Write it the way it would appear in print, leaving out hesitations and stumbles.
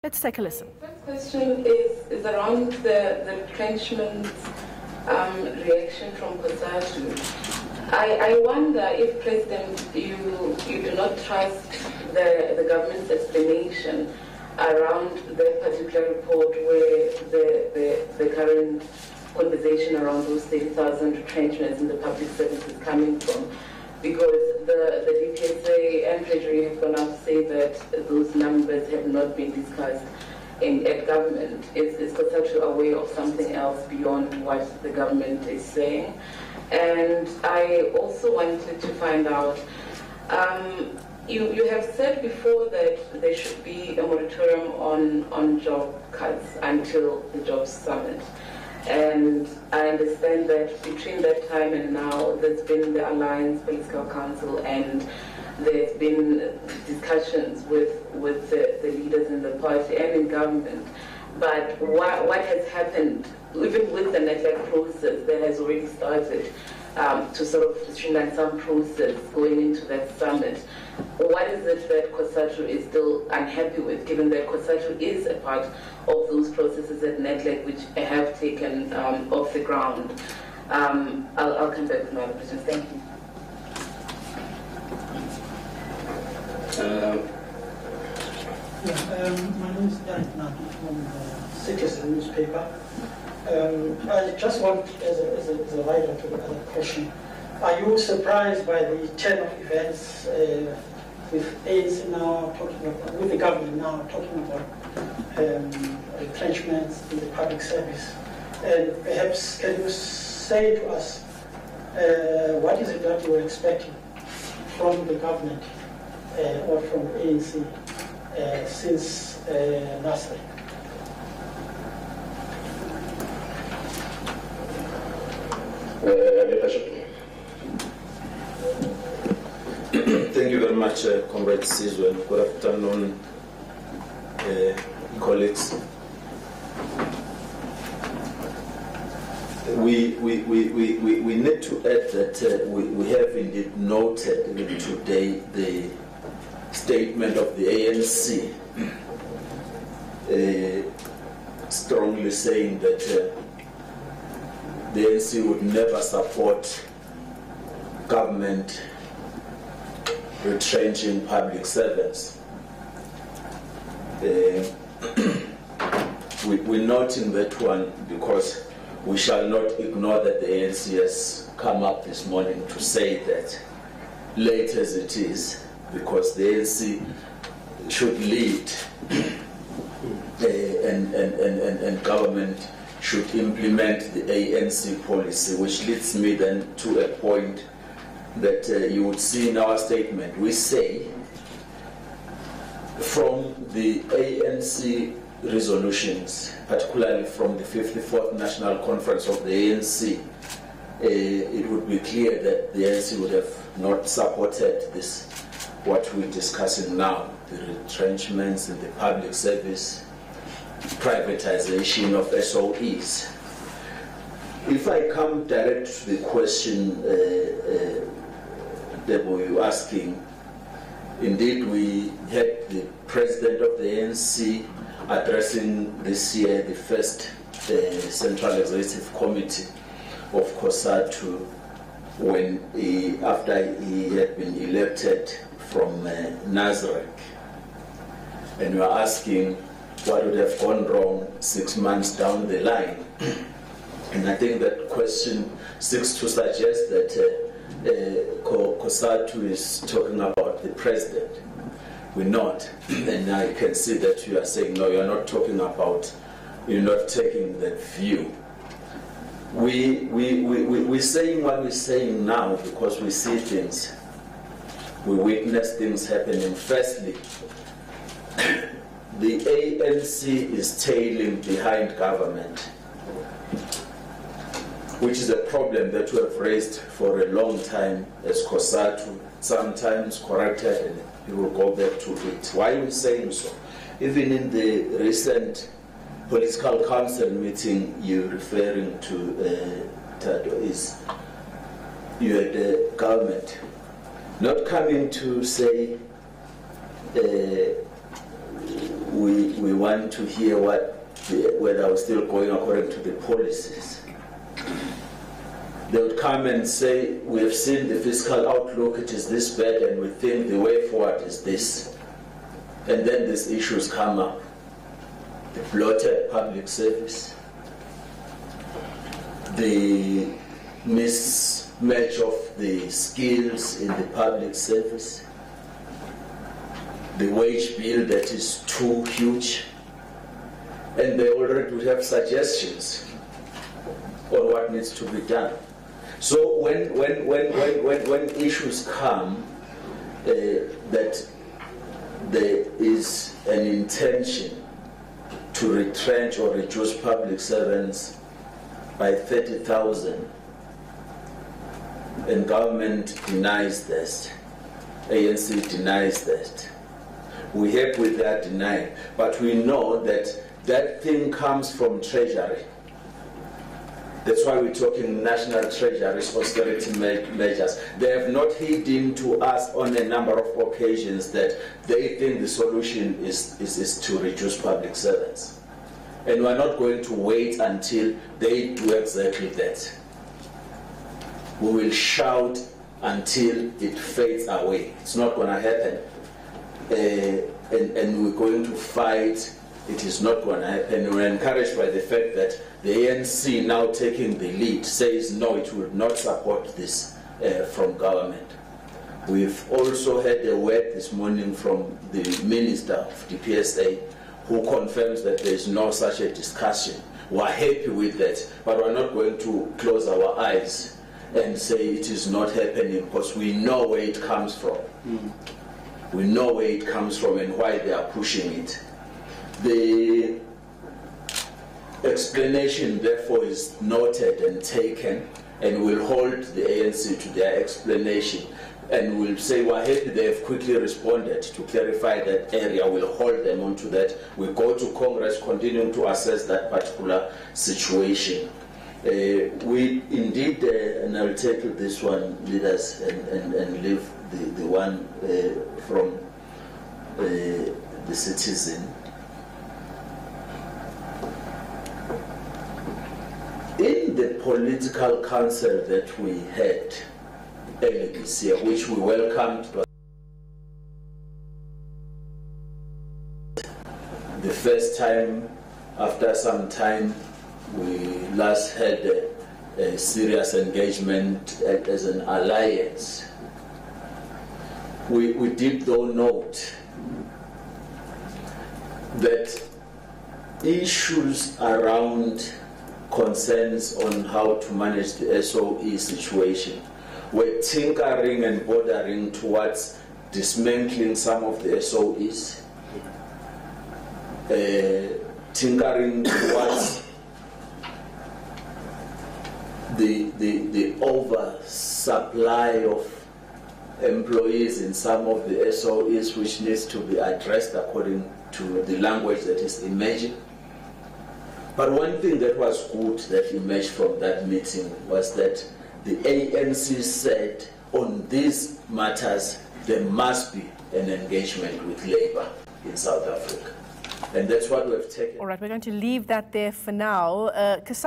Let's take a listen. The first question is around the retrenchment reaction from Cosatu. I wonder if, President, you do not trust the government's explanation around that particular report where the current conversation around those 30,000 retrenchments in the public service is coming from. Because the DPSA and Treasury have gone out to say that those numbers have not been discussed at government. Is Cosatu aware of something else beyond what the government is saying? And I also wanted to find out, you have said before that there should be a moratorium on job cuts until the jobs summit. And I understand that between that time and now, there's been the Alliance Political Council and there's been discussions with the leaders in the party and in government. But what has happened, even with the network process that has already started to sort of streamline some process going into that summit, what is it that Cosatu is still unhappy with, given that Cosatu is a part of those processes at NETLEC which have taken off the ground? I'll come back with my other questions. Thank you. My name is Derek Naki from the Citizen newspaper. I just want, as a rider to the other question, are you surprised by the turn of events with ANC now talking about, with the government now talking about retrenchments in the public service? And perhaps can you say to us what is it that you were expecting from the government or from ANC since last week? Thank you very much, Comrade Sizwe. Good afternoon, colleagues. We need to add that we have indeed noted today the statement of the ANC strongly saying that the ANC would never support government retrenching public servants. We're noting that one because we shall not ignore that the ANC has come up this morning to say that, late as it is, because the ANC should lead and government should implement the ANC policy, which leads me then to a point that you would see in our statement. We say from the ANC resolutions, particularly from the 54th National Conference of the ANC, it would be clear that the ANC would have not supported this, what we're discussing now, the retrenchments in the public service, privatization of SOEs. If I come direct to the question, Debo, you're asking, indeed we had the president of the ANC addressing this year the first Central Executive Committee of Cosatu when after he had been elected from Nazareth. And we are asking what would have gone wrong 6 months down the line. And I think that question seeks to suggest that Cosatu is talking about the president. We're not. And I can see that you are saying, no, you're not talking about, you're not taking that view. We're saying what we're saying now because we see things. We witness things happening. Firstly, the ANC is tailing behind government, which is a problem that we have raised for a long time as Cosatu, sometimes corrected, and we will go back to it. Why are we saying so? Even in the recent political council meeting you're referring to, Tado, is you had the government not coming to say we want to hear whether we're still going according to the policies. They would come and say, we have seen the fiscal outlook, it is this bad, and we think the way forward is this. And then these issues come up. The bloated public service, the mismatch of the skills in the public service, the wage bill that is too huge, and they already would have suggestions on what needs to be done. So when issues come that there is an intention to retrench or reduce public servants by 30,000, and government denies that, ANC denies that. We're happy with that denial, but we know that that thing comes from Treasury. That's why we're talking National Treasury's austerity measures. They have not hidden to us on a number of occasions that they think the solution is to reduce public servants. And we're not going to wait until they do exactly that. We will shout until it fades away. It's not going to happen. And we're going to fight. It is not going to happen. We're encouraged by the fact that the ANC, now taking the lead, says no, it will not support this from government. We've also had a word this morning from the Minister of DPSA, who confirms that there is no such a discussion. We're happy with that, but we're not going to close our eyes and say it is not happening, because we know where it comes from. We know where it comes from and why they are pushing it. The explanation, therefore, is noted and taken, and we'll hold the ANC to their explanation, and we'll say we're happy they have quickly responded to clarify that area. We'll hold them onto that. We'll go to Congress, continuing to assess that particular situation. We indeed, and I'll take this one, leaders, and leave the one from the citizen. In the political council that we had earlier this year, which we welcomed, the first time after some time we last had a serious engagement as an alliance. We did though note that issues around concerns on how to manage the SOE situation were tinkering and bordering towards dismantling some of the SOEs, tinkering towards the oversupply of employees in some of the SOEs, which needs to be addressed according to the language that is emerging. But one thing that was good that emerged from that meeting was that the ANC said on these matters there must be an engagement with Labour in South Africa. And that's what we've taken. All right, we're going to leave that there for now. Cosatu